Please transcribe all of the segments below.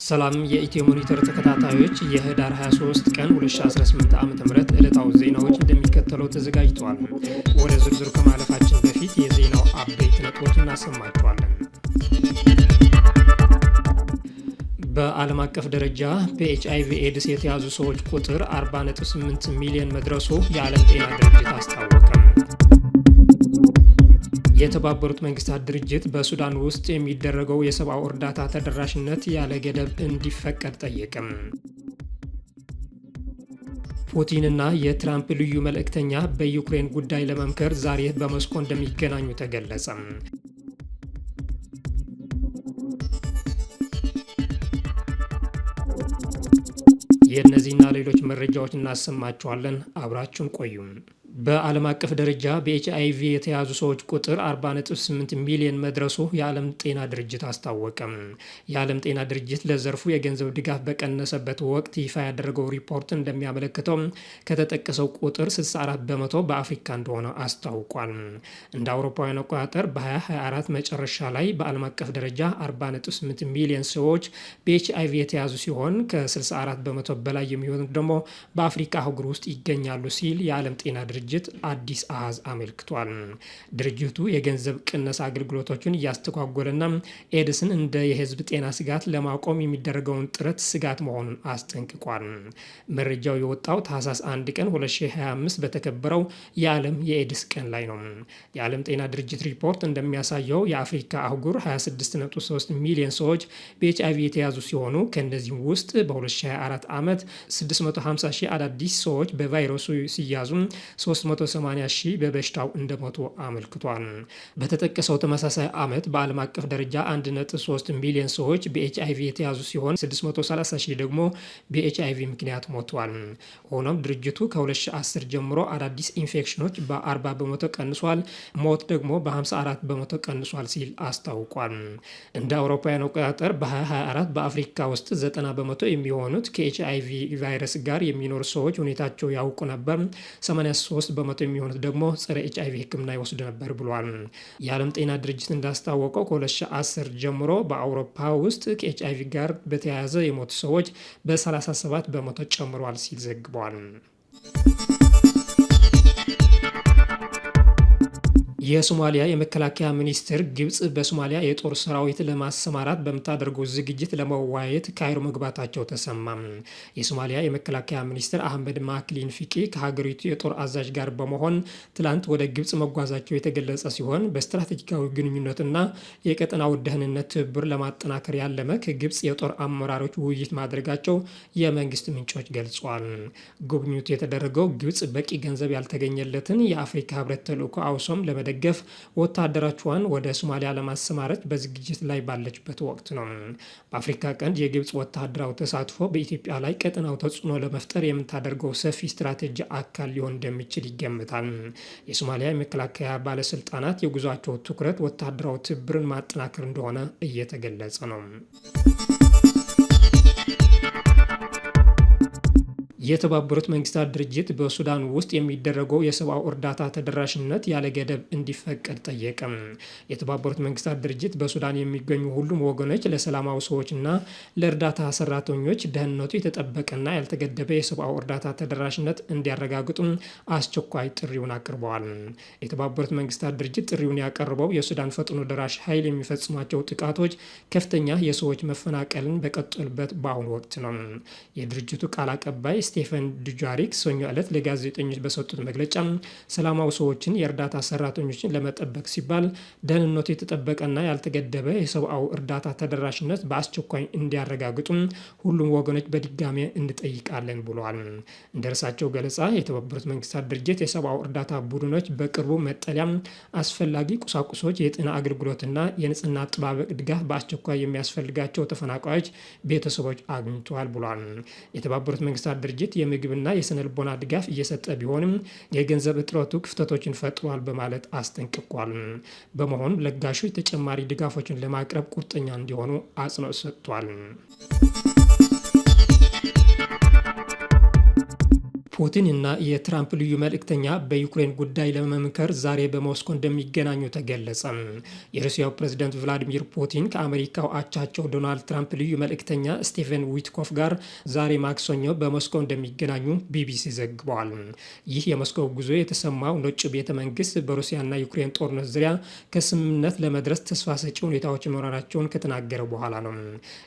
ሰላም የኢትዮ ሞኒተር ተከታታዮች የህዳር 23 ቀን 2018 ዓ.ም ዕለታዊ ዜናዎች እንደሚከተለው ተዘጋጅተዋል። ወደ ዝርዝሩ ከማለፋችን በፊት የዜናው አበይት ነጥቦች እናሰማችኋለን። በዓለም አቀፍ ደረጃ በኤችአይቪ ኤድስ የተያዙ ሰዎች ቁጥር 40.8 ሚሊዮን መድረሱ የዓለም ጤና ድርጅት አስታወቀ። የተባበሩት መንግስታት ድርጅት በሱዳን ውስጥ የሚደረገው የሰብአዊ እርዳታ ተደራሽነት ያለ ገደብ እንዲፈቀድ ጠየቀም። ፑቲንና የትራምፕ ልዩ መልእክተኛ በዩክሬን ጉዳይ ለመምከር ዛሬ በሞስኮ እንደሚገናኙ ተገለጸ። የእነዚህና ሌሎች መረጃዎች እናሰማችኋለን። አብራችሁን ቆዩም። በዓለም አቀፍ ደረጃ በኤችአይቪ የተያዙ ሰዎች ቁጥር 40.8 ሚሊዮን መድረሱ የዓለም ጤና ድርጅት አስታወቀም። የዓለም ጤና ድርጅት ለዘርፉ የገንዘብ ድጋፍ በቀነሰበት ወቅት ይፋ ያደረገው ሪፖርት እንደሚያመለክተው ከተጠቀሰው ቁጥር 64 በመቶ በአፍሪካ እንደሆነ አስታውቋል። እንደ አውሮፓውያን አቆጣጠር በ2024 መጨረሻ ላይ በዓለም አቀፍ ደረጃ 40.8 ሚሊዮን ሰዎች በኤችአይቪ የተያዙ ሲሆን ከ64 በመቶ በላይ የሚሆኑት ደግሞ በአፍሪካ አህጉር ውስጥ ይገኛሉ ሲል የዓለም ጤና ድርጅት አዲስ አሃዝ አመልክቷል። ድርጅቱ የገንዘብ ቅነሳ አገልግሎቶችን እያስተጓጎለና ኤድስን እንደ የህዝብ ጤና ስጋት ለማቆም የሚደረገውን ጥረት ስጋት መሆኑን አስጠንቅቋል። መረጃው የወጣው ታህሳስ 1 ቀን 2025 በተከበረው የዓለም የኤድስ ቀን ላይ ነው። የዓለም ጤና ድርጅት ሪፖርት እንደሚያሳየው የአፍሪካ አህጉር 26.3 ሚሊዮን ሰዎች በኤችአይቪ የተያዙ ሲሆኑ ከእነዚህም ውስጥ በ2024 ዓመት 650 ሺህ አዳዲስ ሰዎች በቫይረሱ ሲያዙ 380 ሺህ በበሽታው እንደሞቱ አመልክቷል። በተጠቀሰው ተመሳሳይ ዓመት በዓለም አቀፍ ደረጃ 1.3 ሚሊዮን ሰዎች በኤችአይቪ የተያዙ ሲሆን 630 ሺህ ደግሞ በኤችአይቪ ምክንያት ሞተዋል። ሆኖም ድርጅቱ ከ2010 ጀምሮ አዳዲስ ኢንፌክሽኖች በ40 በመቶ ቀንሷል፣ ሞት ደግሞ በ54 በመቶ ቀንሷል ሲል አስታውቋል። እንደ አውሮፓውያን አቆጣጠር በ2024 በአፍሪካ ውስጥ 90 በመቶ የሚሆኑት ከኤችአይቪ ቫይረስ ጋር የሚኖሩ ሰዎች ሁኔታቸው ያውቁ ነበር፣ 83 በመቶ የሚሆኑት ደግሞ ጸረ ኤችአይቪ ሕክምና ይወስዱ ነበር ብሏል። የዓለም ጤና ድርጅት እንዳስታወቀው ከ2010 ጀምሮ በአውሮፓ ውስጥ ከኤችአይቪ ጋር በተያያዘ የሞቱ ሰዎች በ37 በመቶ ጨምሯል ሲል ዘግቧል። የሶማሊያ የመከላከያ ሚኒስትር ግብጽ በሶማሊያ የጦር ሰራዊት ለማሰማራት በምታደርገው ዝግጅት ለመወያየት ካይሮ መግባታቸው ተሰማ። የሶማሊያ የመከላከያ ሚኒስትር አህመድ ማክሊን ፊቂ ከሀገሪቱ የጦር አዛዥ ጋር በመሆን ትላንት ወደ ግብጽ መጓዛቸው የተገለጸ ሲሆን በስትራቴጂካዊ ግንኙነትና የቀጠናው ደህንነት ትብብር ለማጠናከር ያለመ ከግብጽ የጦር አመራሮች ውይይት ማድረጋቸው የመንግስት ምንጮች ገልጸዋል። ጉብኝቱ የተደረገው ግብጽ በቂ ገንዘብ ያልተገኘለትን የአፍሪካ ህብረት ተልዕኮ አውሶም ለመደገፍ ወታደሮቿን ወደ ሶማሊያ ለማሰማራት በዝግጅት ላይ ባለችበት ወቅት ነው። በአፍሪካ ቀንድ የግብጽ ወታደራዊ ተሳትፎ በኢትዮጵያ ላይ ቀጠናው ተጽዕኖ ለመፍጠር የምታደርገው ሰፊ ስትራቴጂ አካል ሊሆን እንደሚችል ይገምታል። የሶማሊያ የመከላከያ ባለስልጣናት የጉዟቸው ትኩረት ወታደራዊ ትብብርን ማጠናከር እንደሆነ እየተገለጸ ነው። የተባበሩት መንግስታት ድርጅት በሱዳን ውስጥ የሚደረገው የሰብአዊ እርዳታ ተደራሽነት ያለ ገደብ እንዲፈቀድ ጠየቀ። የተባበሩት መንግስታት ድርጅት በሱዳን የሚገኙ ሁሉም ወገኖች ለሰላማዊ ሰዎችና ለእርዳታ ሰራተኞች ደህንነቱ የተጠበቀና ያልተገደበ የሰብአዊ እርዳታ ተደራሽነት እንዲያረጋግጡ አስቸኳይ ጥሪውን አቅርበዋል። የተባበሩት መንግስታት ድርጅት ጥሪውን ያቀረበው የሱዳን ፈጥኖ ደራሽ ኃይል የሚፈጽሟቸው ጥቃቶች ከፍተኛ የሰዎች መፈናቀልን በቀጠሉበት በአሁኑ ወቅት ነው። የድርጅቱ ቃል አቀባይ ስቴፈን ዱጃሪክ ሰኞ ዕለት ለጋዜጠኞች በሰጡት መግለጫ ሰላማዊ ሰዎችን፣ የእርዳታ ሰራተኞችን ለመጠበቅ ሲባል ደህንነቱ የተጠበቀና ያልተገደበ የሰብአዊ እርዳታ ተደራሽነት በአስቸኳይ እንዲያረጋግጡ ሁሉም ወገኖች በድጋሚ እንጠይቃለን ብለዋል። እንደ እርሳቸው ገለጻ የተባበሩት መንግስታት ድርጅት የሰብአዊ እርዳታ ቡድኖች በቅርቡ መጠለያ፣ አስፈላጊ ቁሳቁሶች፣ የጤና አገልግሎትና የንጽህና አጠባበቅ ድጋፍ በአስቸኳይ የሚያስፈልጋቸው ተፈናቃዮች ቤተሰቦች አግኝተዋል ብሏል። የተባበሩት መንግስታት ድርጅት የምግብና የስነልቦና ድጋፍ እየሰጠ ቢሆንም የገንዘብ እጥረቱ ክፍተቶችን ፈጥሯል በማለት አስጠንቅቋል። በመሆኑ ለጋሾች ተጨማሪ ድጋፎችን ለማቅረብ ቁርጠኛ እንዲሆኑ አጽንኦት ሰጥቷል። ፑቲን እና የትራምፕ ልዩ መልእክተኛ በዩክሬን ጉዳይ ለመምከር ዛሬ በሞስኮ እንደሚገናኙ ተገለጸ። የሩሲያው ፕሬዝዳንት ቭላዲሚር ፑቲን ከአሜሪካው አቻቸው ዶናልድ ትራምፕ ልዩ መልእክተኛ ስቴቨን ዊትኮፍ ጋር ዛሬ ማክሰኞ በሞስኮ እንደሚገናኙ ቢቢሲ ዘግቧል። ይህ የሞስኮ ጉዞ የተሰማው ነጩ ቤተ መንግስት በሩሲያና ዩክሬን ጦርነት ዙሪያ ከስምምነት ለመድረስ ተስፋ ሰጪ ሁኔታዎች መኖራቸውን ከተናገረ በኋላ ነው።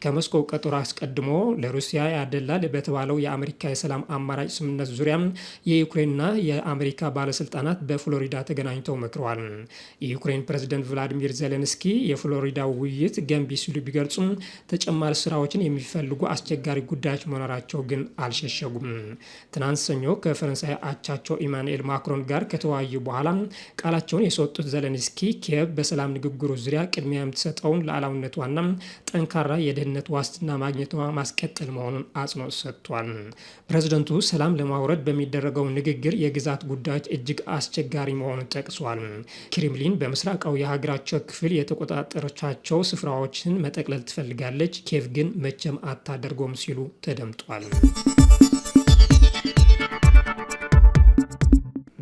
ከሞስኮ ቀጠሮ አስቀድሞ ለሩሲያ ያደላል በተባለው የአሜሪካ የሰላም አማራጭ ስምምነት ዙሪያ የዩክሬንና የአሜሪካ ባለስልጣናት በፍሎሪዳ ተገናኝተው መክረዋል። የዩክሬን ፕሬዝደንት ቭላዲሚር ዜሌንስኪ የፍሎሪዳው ውይይት ገንቢ ሲሉ ቢገልጹም ተጨማሪ ስራዎችን የሚፈልጉ አስቸጋሪ ጉዳዮች መኖራቸው ግን አልሸሸጉም። ትናንት ሰኞ ከፈረንሳይ አቻቸው ኢማኑኤል ማክሮን ጋር ከተወያዩ በኋላ ቃላቸውን የሰጡት ዜሌንስኪ ኪየቭ በሰላም ንግግሩ ዙሪያ ቅድሚያ የምትሰጠውን ሉዓላዊነቷና ጠንካራ የደህንነት ዋስትና ማግኘቷ ማስቀጠል መሆኑን አጽንኦት ሰጥቷል። ፕሬዝደንቱ ሰላም ለማውረድ በሚደረገው ንግግር የግዛት ጉዳዮች እጅግ አስቸጋሪ መሆኑን ጠቅሷል። ክሬምሊን በምስራቃዊ የሀገራቸው ክፍል የተቆጣጠረቻቸው ስፍራዎችን መጠቅለል ትፈልጋለች፣ ኪየቭ ግን መቼም አታደርገውም ሲሉ ተደምጧል።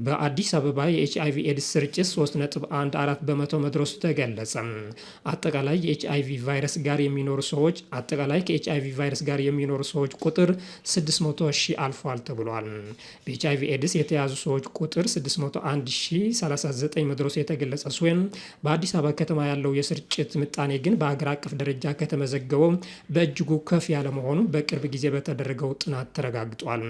በአዲስ አበባ የኤችአይቪ ኤድስ ስርጭት 3.14 በመቶ መድረሱ ተገለጸ። አጠቃላይ የኤችአይቪ ቫይረስ ጋር የሚኖሩ ሰዎች ከኤችአይቪ ቫይረስ ጋር የሚኖሩ ሰዎች ቁጥር 600 ሺህ አልፏል ተብሏል። በኤችአይቪ ኤድስ የተያዙ ሰዎች ቁጥር 601,039 መድረሱ የተገለጸ ሲሆን በአዲስ አበባ ከተማ ያለው የስርጭት ምጣኔ ግን በሀገር አቀፍ ደረጃ ከተመዘገበው በእጅጉ ከፍ ያለ መሆኑ በቅርብ ጊዜ በተደረገው ጥናት ተረጋግጧል።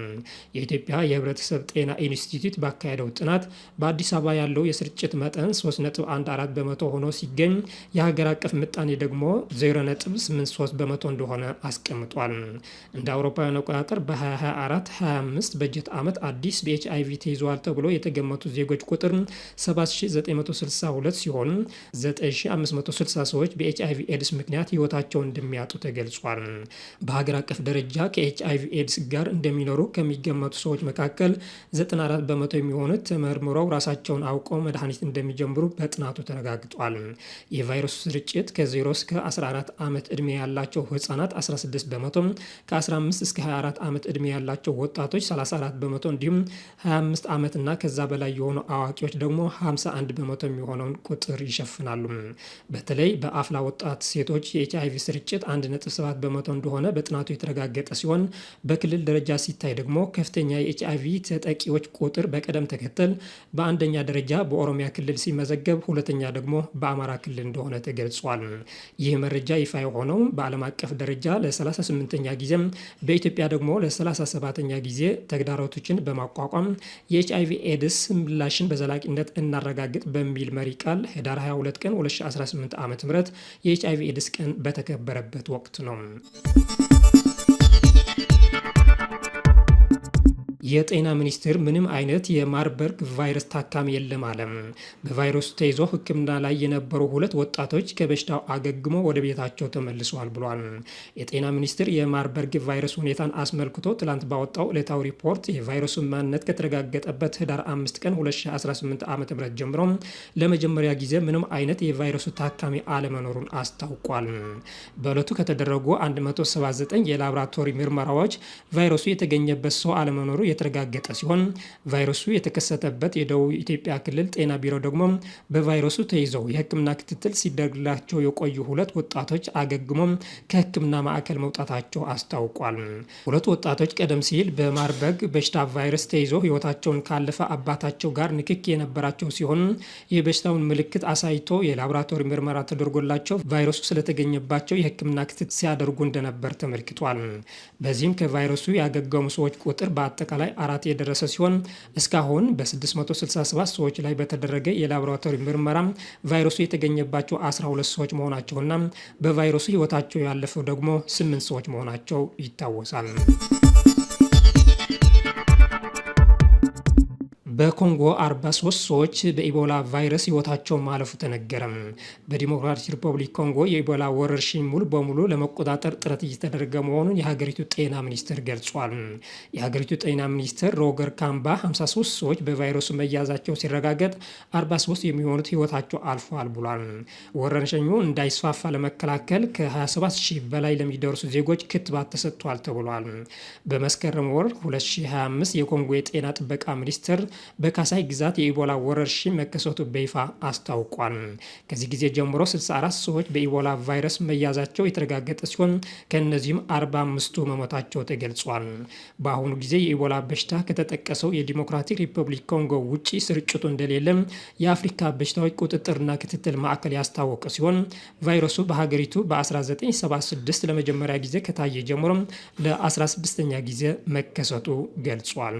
የኢትዮጵያ የህብረተሰብ ጤና ኢንስቲትዩት ባካሄደው ጥናት በአዲስ አበባ ያለው የስርጭት መጠን 3.14 በመቶ ሆኖ ሲገኝ የሀገር አቀፍ ምጣኔ ደግሞ 0.83 በመቶ እንደሆነ አስቀምጧል። እንደ አውሮፓውያን አቆጣጠር በ2024/25 በጀት ዓመት አዲስ በኤችአይቪ ተይዘዋል ተብሎ የተገመቱ ዜጎች ቁጥር 7962 ሲሆን 9560 ሰዎች በኤችአይቪ ኤድስ ምክንያት ህይወታቸውን እንደሚያጡ ተገልጿል። በሀገር አቀፍ ደረጃ ከኤችአይቪ ኤድስ ጋር እንደሚኖሩ ከሚገመቱ ሰዎች መካከል 94 በመቶ የሚሆኑ ተመርምረው ራሳቸውን አውቀው መድኃኒት እንደሚጀምሩ በጥናቱ ተረጋግጧል። የቫይረሱ ስርጭት ከ0 እስከ 14 ዓመት ዕድሜ ያላቸው ህጻናት 16 በመቶ፣ ከ15 እስከ 24 ዓመት ዕድሜ ያላቸው ወጣቶች 34 በመቶ እንዲሁም 25 ዓመት እና ከዛ በላይ የሆኑ አዋቂዎች ደግሞ 51 በመቶ የሚሆነውን ቁጥር ይሸፍናሉ። በተለይ በአፍላ ወጣት ሴቶች የኤችአይቪ ስርጭት 1.7 በመቶ እንደሆነ በጥናቱ የተረጋገጠ ሲሆን በክልል ደረጃ ሲታይ ደግሞ ከፍተኛ የኤችአይቪ ተጠቂዎች ቁጥር በቀደም ተከተል በአንደኛ ደረጃ በኦሮሚያ ክልል ሲመዘገብ ሁለተኛ ደግሞ በአማራ ክልል እንደሆነ ተገልጿል። ይህ መረጃ ይፋ የሆነው በዓለም አቀፍ ደረጃ ለ38ኛ ጊዜ በኢትዮጵያ ደግሞ ለ37ኛ ጊዜ ተግዳሮቶችን በማቋቋም የኤችአይቪ ኤድስ ምላሽን በዘላቂነት እናረጋግጥ በሚል መሪ ቃል ህዳር 22 ቀን 2018 ዓ.ም የኤችአይቪ ኤድስ ቀን በተከበረበት ወቅት ነው። የጤና ሚኒስቴር ምንም አይነት የማርበርግ ቫይረስ ታካሚ የለም አለ። በቫይረሱ ተይዞ ሕክምና ላይ የነበሩ 2 ወጣቶች ከበሽታው አገግሞ ወደ ቤታቸው ተመልሰዋል ብሏል። የጤና ሚኒስቴር የማርበርግ ቫይረስ ሁኔታን አስመልክቶ ትላንት ባወጣው ዕለታዊ ሪፖርት የቫይረሱን ማንነት ከተረጋገጠበት ህዳር 5 ቀን 2018 ዓ.ም ጀምሮ ለመጀመሪያ ጊዜ ምንም አይነት የቫይረሱ ታካሚ አለመኖሩን አስታውቋል። በዕለቱ ከተደረጉ 179 የላቦራቶሪ ምርመራዎች ቫይረሱ የተገኘበት ሰው አለመኖሩ የተረጋገጠ ሲሆን ቫይረሱ የተከሰተበት የደቡብ ኢትዮጵያ ክልል ጤና ቢሮ ደግሞ በቫይረሱ ተይዘው የህክምና ክትትል ሲደረግላቸው የቆዩ 2 ወጣቶች አገግሞ ከህክምና ማዕከል መውጣታቸው አስታውቋል። 2 ወጣቶች ቀደም ሲል በማርበርግ በሽታ ቫይረስ ተይዘው ህይወታቸውን ካለፈ አባታቸው ጋር ንክኪ የነበራቸው ሲሆን የበሽታውን ምልክት አሳይቶ የላቦራቶሪ ምርመራ ተደርጎላቸው ቫይረሱ ስለተገኘባቸው የህክምና ክትትል ሲያደርጉ እንደነበር ተመልክቷል። በዚህም ከቫይረሱ ያገገሙ ሰዎች ቁጥር በአጠቃላይ 4 የደረሰ ሲሆን እስካሁን በ667 ሰዎች ላይ በተደረገ የላቦራቶሪ ምርመራ ቫይረሱ የተገኘባቸው 12 ሰዎች መሆናቸውና በቫይረሱ ህይወታቸው ያለፈው ደግሞ 8 ሰዎች መሆናቸው ይታወሳል። በኮንጎ 43 ሰዎች በኢቦላ ቫይረስ ህይወታቸው ማለፉ ተነገረ። በዲሞክራቲክ ሪፐብሊክ ኮንጎ የኢቦላ ወረርሽኝ ሙሉ በሙሉ ለመቆጣጠር ጥረት እየተደረገ መሆኑን የሀገሪቱ ጤና ሚኒስቴር ገልጿል። የሀገሪቱ ጤና ሚኒስቴር ሮገር ካምባ 53 ሰዎች በቫይረሱ መያዛቸው ሲረጋገጥ 43 የሚሆኑት ህይወታቸው አልፏል ብሏል። ወረርሽኙ እንዳይስፋፋ ለመከላከል ከ27,000 በላይ ለሚደርሱ ዜጎች ክትባት ተሰጥቷል ተብሏል። በመስከረም ወር 2025 የኮንጎ የጤና ጥበቃ ሚኒስቴር በካሳይ ግዛት የኢቦላ ወረርሽኝ መከሰቱ በይፋ አስታውቋል። ከዚህ ጊዜ ጀምሮ 64 ሰዎች በኢቦላ ቫይረስ መያዛቸው የተረጋገጠ ሲሆን ከእነዚህም 45ቱ መሞታቸው ተገልጿል። በአሁኑ ጊዜ የኢቦላ በሽታ ከተጠቀሰው የዲሞክራቲክ ሪፐብሊክ ኮንጎ ውጪ ስርጭቱ እንደሌለ የአፍሪካ በሽታዎች ቁጥጥርና ክትትል ማዕከል ያስታወቀ ሲሆን ቫይረሱ በሀገሪቱ በ1976 ለመጀመሪያ ጊዜ ከታየ ጀምሮ ለ16ኛ ጊዜ መከሰቱ ገልጿል።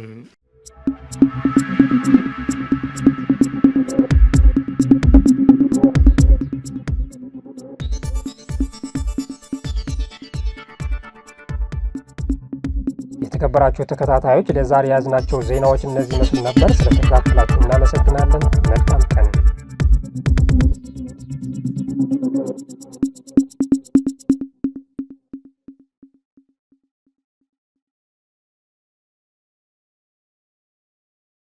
የተከበራችሁ ተከታታዮች ለዛሬ ያዝናቸው ዜናዎች እነዚህ መስሉ ነበር። ስለተከታተላችሁ እናመሰግናለን።